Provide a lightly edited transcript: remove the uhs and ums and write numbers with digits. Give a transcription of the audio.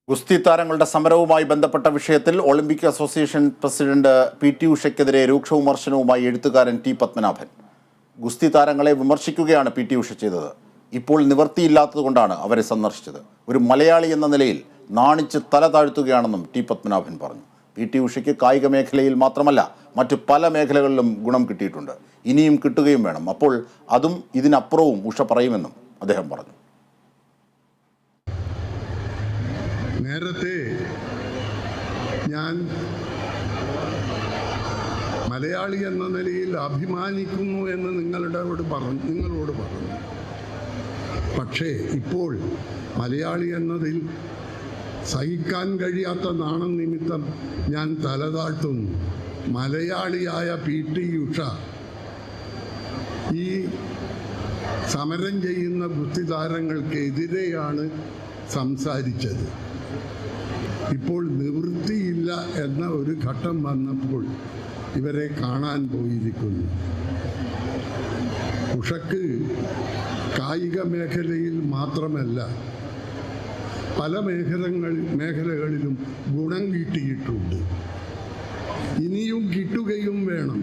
ഗുസ്തി താരങ്ങളുടെ സമരവുമായി ബന്ധപ്പെട്ട വിഷയത്തിൽ ഒളിമ്പിക് അസോസിയേഷൻ പ്രസിഡന്റ് പി.ടി. ഉഷയ്ക്കെതിരെ രൂക്ഷ വിമർശനവുമായി എഴുത്തുകാരൻ ടി. പത്മനാഭൻ. ഗുസ്തി താരങ്ങളെ വിമർശിക്കുകയാണ് പി.ടി. ഉഷ ചെയ്തത്. ഇപ്പോൾ നിവൃത്തിയില്ലാത്തതുകൊണ്ടാണ് അവരെ സന്ദർശിച്ചത്. ഒരു മലയാളി എന്ന നിലയിൽ നാണിച്ച് തല താഴ്ത്തുകയാണെന്നും ടി. പത്മനാഭൻ പറഞ്ഞു. പി.ടി. ഉഷയ്ക്ക് കായിക മേഖലയിൽ മാത്രമല്ല മറ്റു പല മേഖലകളിലും ഗുണം കിട്ടിയിട്ടുണ്ട്. ഇനിയും കിട്ടുകയും വേണം. അപ്പോൾ അതും ഇതിനപ്പുറവും ഉഷ പറയുമെന്നും അദ്ദേഹം പറഞ്ഞു. നേരത്തെ ഞാൻ മലയാളി എന്ന നിലയിൽ അഭിമാനിക്കുന്നു എന്ന് നിങ്ങളോട് പറഞ്ഞു. പക്ഷേ ഇപ്പോൾ മലയാളി എന്നതിൽ സഹിക്കാൻ കഴിയാത്ത നാണം നിമിത്തം ഞാൻ തലതാഴ്ത്തുന്നു. മലയാളിയായ പി.ടി. ഉഷ ഈ സമരം ചെയ്യുന്ന ഗുസ്തി താരങ്ങൾക്കെതിരെയാണ് സംസാരിച്ചത്. ഇപ്പോൾ നിവൃത്തിയില്ല എന്ന ഒരു ഘട്ടം വന്നപ്പോൾ ഇവരെ കാണാൻ പോയിരിക്കുന്നു. ഉഷയ്ക്ക് കായിക മേഖലയിൽ മാത്രമല്ല പല മേഖലകളിലും ഗുണം കിട്ടിയിട്ടുണ്ട്. ഇനിയും കിട്ടുകയും വേണം.